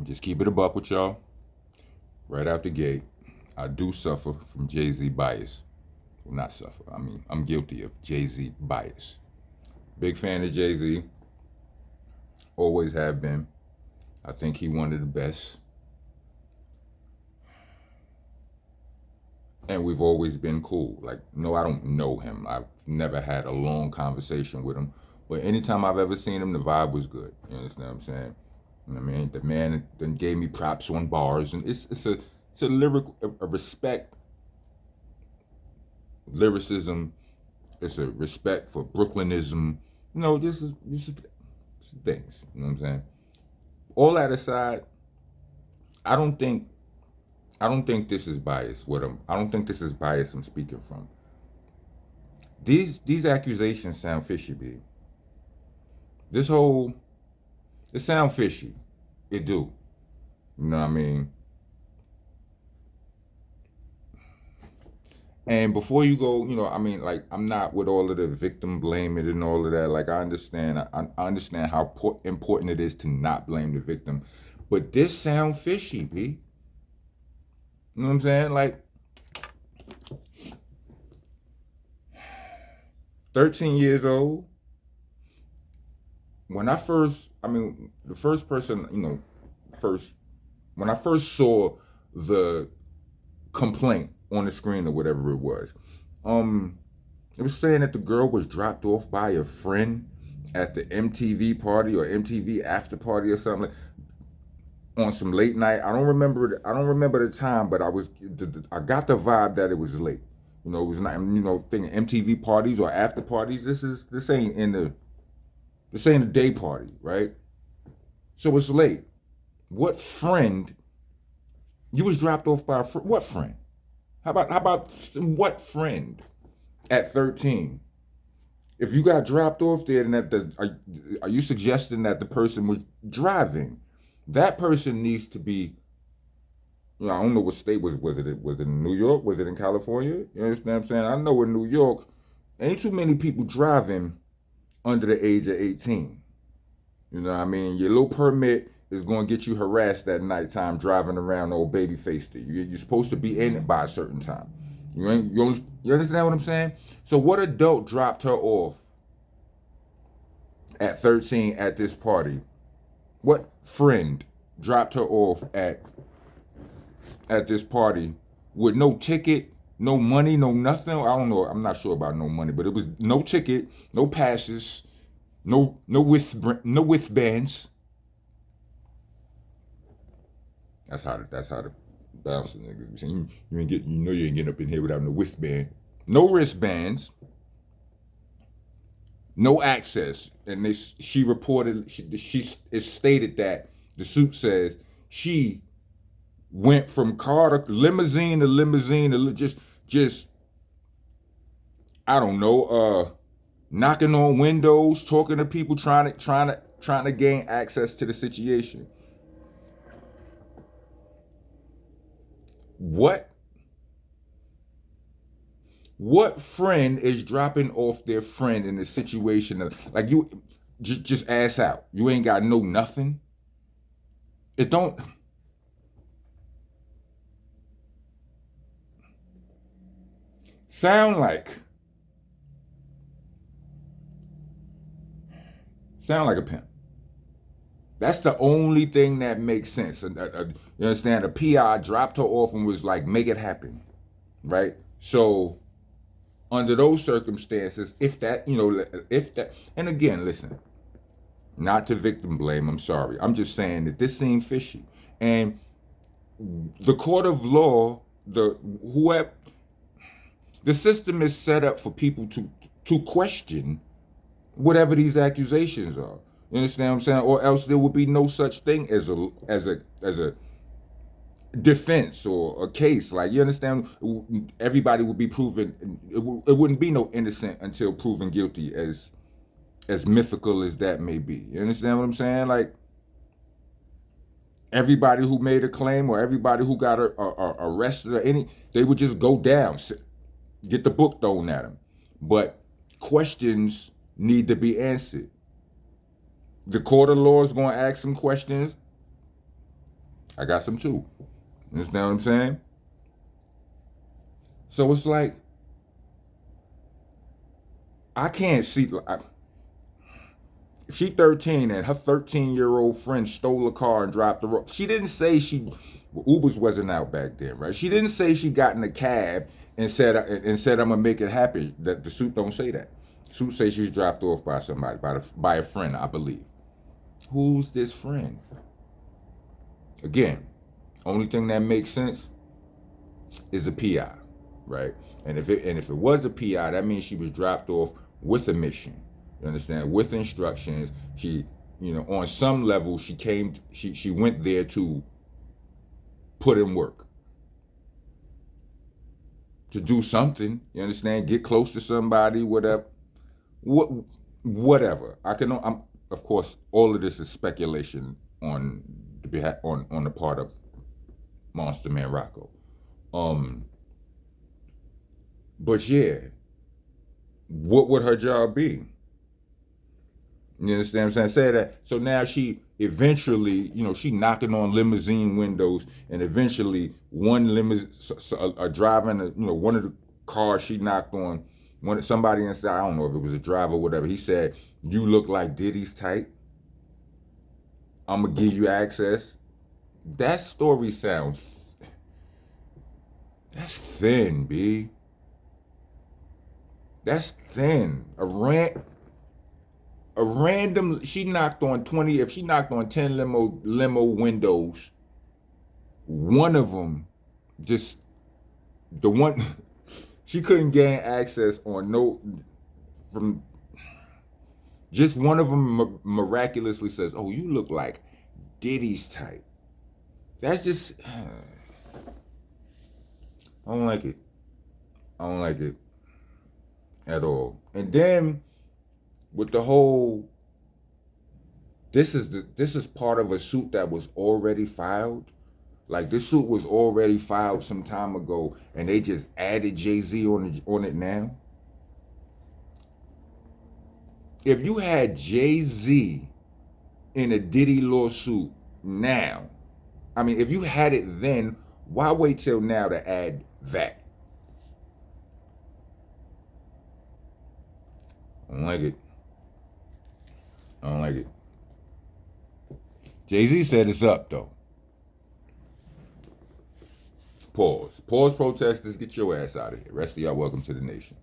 Just keep it a buck with y'all. Right out the gate, I do suffer from Jay-Z bias. Well, not suffer. I mean, I'm guilty of Jay-Z bias. Big fan of Jay-Z. Always have been. I think he one of the best. And we've always been cool. Like, no, I don't know him. I've never had a long conversation with him. But anytime I've ever seen him, the vibe was good. You understand what I'm saying? I mean, the man then gave me props on bars, and it's a lyric, a respect, lyricism. It's a respect for Brooklynism. You know, this is things. You know what I'm saying? All that aside, I don't think I don't think this is bias. I don't think this is bias I'm speaking from. These accusations sound fishy, B. This whole it sound fishy. It do. You know what I mean? And before you go, I mean, like, I'm not with all of the victim blaming and all of that. Like, I understand. I understand how important it is to not blame the victim. But this sound fishy, B. You know what I'm saying? Like, 13 years old. The first person, first, when I first saw the complaint on the screen or whatever it was, it was saying that the girl was dropped off by a friend at the MTV party or MTV after party or something, on some late night. I don't remember. I don't remember the time, but I got the vibe that it was late. It was not. Thinking MTV parties or after parties. This ain't a day party, right? So it's late. What friend? You was dropped off by a friend. What friend? How about what friend at 13? If you got dropped off there, then are you suggesting that the person was driving? That person needs to be. I don't know what state was it? Was it in New York? Was it in California? You understand what I'm saying? I know in New York, ain't too many people driving under the age of 18. You know what I mean? Your little permit is going to get you harassed at nighttime driving around old baby faced it. You're supposed to be in it by a certain time. You understand what I'm saying? So what adult dropped her off at 13 at this party? What friend dropped her off at this party with no ticket, no money, no nothing? I don't know. I'm not sure about no money, but it was no ticket, no passes, no wristbands. That's how the bouncing niggas. You ain't getting up in here without no wristband, no wristbands, no access. And she reported, it stated that the suit says she went from car to limousine to limousine to just I don't know, knocking on windows, talking to people, trying to gain access to the situation. What friend is dropping off their friend in a situation like you just ass out? You ain't got no nothing. It don't sound like a pimp. That's the only thing that makes sense. You understand? The PI dropped her off and was like, make it happen, right? So under those circumstances, if that, and again, listen, not to victim blame, I'm sorry. I'm just saying that this seemed fishy. And the court of law, the system is set up for people to question whatever these accusations are. You understand what I'm saying? Or else there would be no such thing as a defense or a case. Like, you understand? Everybody would be proven. It wouldn't be no innocent until proven guilty, as mythical as that may be. You understand what I'm saying? Like, everybody who made a claim or everybody who got arrested or they would just go down, get the book thrown at them. But questions need to be answered. The court of law is going to ask some questions. I got some too. You understand what I'm saying? So it's like, I can't see. She 13 and her 13-year-old friend stole a car and dropped her off. She didn't say Ubers wasn't out back then, right? She didn't say she got in a cab and said I'm gonna make it happen. That the suit don't say that. The suit says she's dropped off by somebody, by a friend, I believe. Who's this friend? Again, only thing that makes sense is a PI, right? And if it was a PI, that means she was dropped off with a mission. You understand? With instructions. She, on some level, she went there to put in work, to do something. You understand? Get close to somebody, whatever. Whatever. I'm of course, all of this is speculation on the part of Monster Man Rocco. But yeah, what would her job be? You understand what I'm saying? Say that. So now she eventually, she knocking on limousine windows, and eventually one driving, one of the cars she knocked on, somebody inside, I don't know if it was a driver or whatever, he said, "You look like Diddy's type. I'm gonna give you access." That story sounds, that's thin, B. That's thin. A random, she knocked on 20, if she knocked on 10 limo windows, one of them, just the one, she couldn't gain access from, just one of them miraculously says, "Oh, you look like Diddy's type." That's just, I don't like it. I don't like it at all. And then, with the whole, this is part of a suit that was already filed. Like, this suit was already filed some time ago, and they just added Jay-Z on it now. If you had Jay-Z in a Diddy lawsuit now, I mean, if you had it then, why wait till now to add that? I don't like it. I don't like it. Jay-Z said it's up, though. Pause. Pause, protesters. Get your ass out of here. Rest of y'all, welcome to the nation.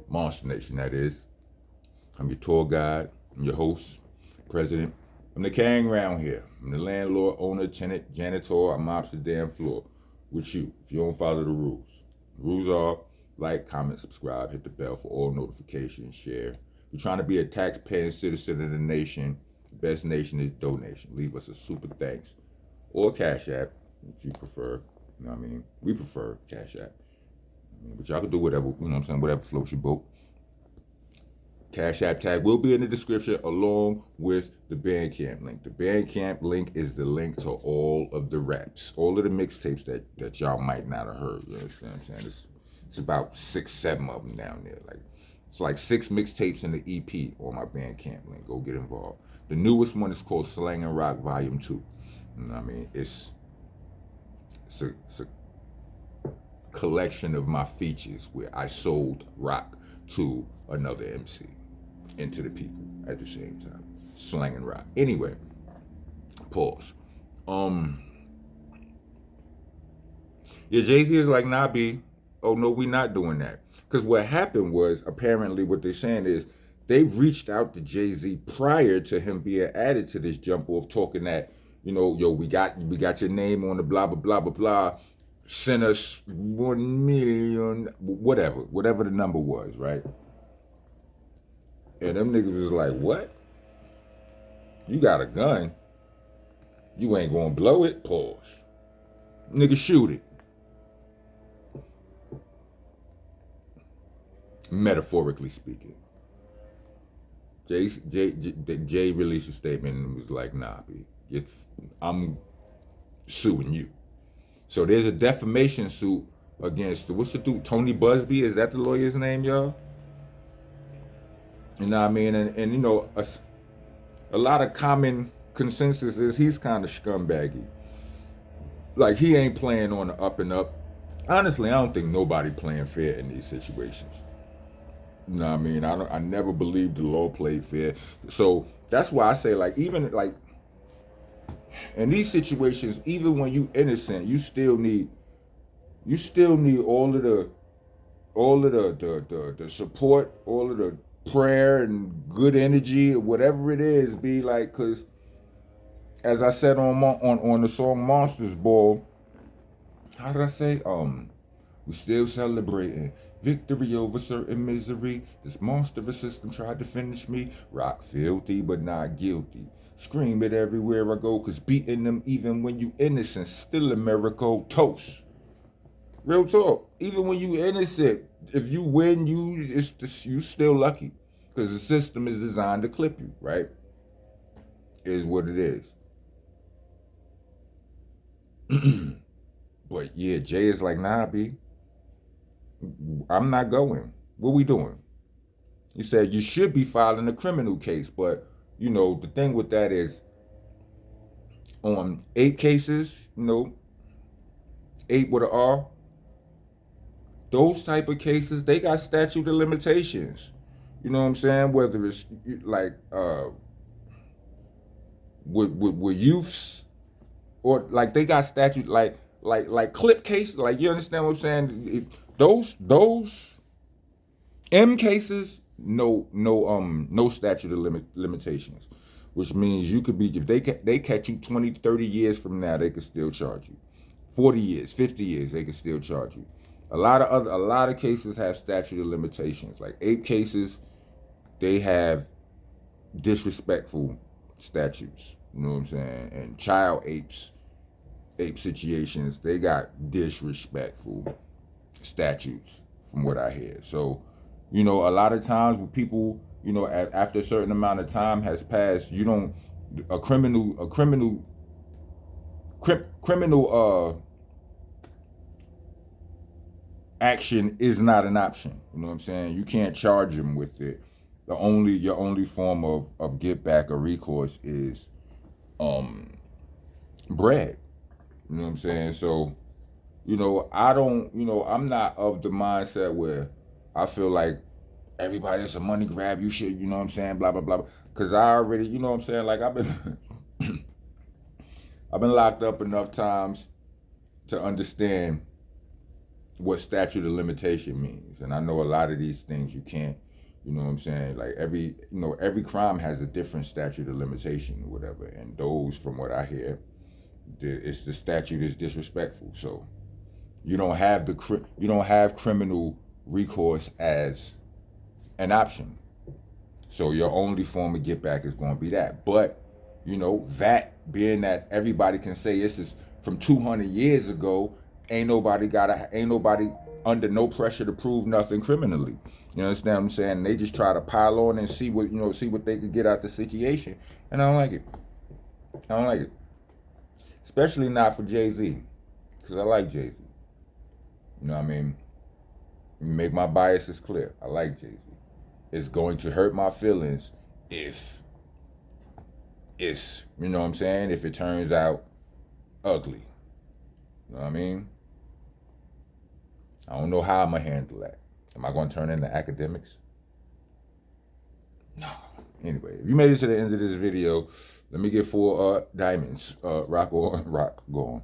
Monster Nation, that is. I'm your tour guide. I'm your host, president. I'm the king around here. I'm the landlord, owner, tenant, janitor. I mops the damn floor with you if you don't follow the rules. The rules are like, comment, subscribe, hit the bell for all notifications, share. We're trying to be a tax-paying citizen of the nation. The best nation is donation. Leave us a super thanks or Cash App if you prefer. You know what I mean? We prefer Cash App. But y'all can do whatever, you know what I'm saying, whatever floats your boat. Cash App tag will be in the description along with the Bandcamp link. The Bandcamp link is the link to all of the raps, all of the mixtapes that y'all might not have heard. You understand what I'm saying? It's about 6, 7 of them down there. Like, it's like 6 mixtapes in the EP on my Bandcamp link. Go get involved. The newest one is called Slang and Rock Volume 2. You know what I mean? It's a collection of my features where I sold rock to another MC and to the people at the same time. Slang and rock. Anyway, pause. Yeah, Jay-Z is like, "Nah, B. Oh, no, we not doing that." Because what happened was, apparently what they're saying is, they reached out to Jay-Z prior to him being added to this jump off, talking that, yo, we got your name on the blah, blah, blah, blah, blah. Send us 1 million, whatever the number was, right? And them niggas was like, "What? You got a gun? You ain't gonna blow it?" Pause. Nigga, shoot it. Metaphorically speaking. Jay released a statement and was like, "Nah, B, I'm suing you." So there's a defamation suit against, what's the dude, Tony Busby? Is that the lawyer's name, y'all? You know what I mean? And a lot of common consensus is he's kind of scumbaggy. Like, he ain't playing on the up and up. Honestly, I don't think nobody playing fair in these situations. You know what I mean? I never believed the law played fair. So that's why I say, like, even like in these situations, even when you innocent, you still need all of the support, all of the prayer and good energy, whatever it is, be like, because as I said on the song Monsters Ball, how did I say? We still celebrating victory over certain misery. This monstrous system tried to finish me. Rock filthy but not guilty. Scream it everywhere I go, cause beating them even when you innocent, still a miracle. Toast. Real talk. Even when you innocent, if you win, you still lucky, because the system is designed to clip you. Right? Is what it is. But yeah, Jay is like, nah, B, I'm not going. What we doing? He said you should be filing a criminal case, but you know the thing with that is on 8 cases, 8 with an R, those type of cases, they got statute of limitations. You know what I'm saying? Whether it's like with youths, or like they got statute like clip cases. Like, you understand what I'm saying? Those M cases, no statute of limitations, which means you could be, if they catch you 20, 30 years from now, they could still charge you. 40 years, 50 years, they could still charge you. A lot of cases have statute of limitations. Like 8 cases, they have disrespectful statutes. You know what I'm saying? And child ape situations, they got disrespectful statutes, from what I hear. So, a lot of times when people, after a certain amount of time has passed, you don't, a criminal action is not an option. You know what I'm saying? You can't charge them with it. Your only form of get back or recourse is bread. You know what I'm saying? So, I'm not of the mindset where I feel like everybody that's a money grab, you should, you know what I'm saying, blah, blah, blah. Because I already, you know what I'm saying, like I've been locked up enough times to understand what statute of limitation means. And I know a lot of these things you can't, you know what I'm saying, like every crime has a different statute of limitation or whatever. And those, from what I hear, the statute is disrespectful. So you don't have criminal recourse as an option. So your only form of get back is going to be that. But that being that everybody can say this is from 200 years ago, ain't nobody under no pressure to prove nothing criminally. You understand what I'm saying? They just try to pile on and see what they could get out the situation, and I don't like it. I don't like it, especially not for Jay-Z, because I like Jay-Z. You know what I mean? Make my biases clear. I like Jay-Z. It's going to hurt my feelings if it's, you know what I'm saying, if it turns out ugly. You know what I mean? I don't know how I'm going to handle that. Am I going to turn into academics? No. Anyway, if you made it to the end of this video, let me get 4 diamonds. Rock on, rock, go on.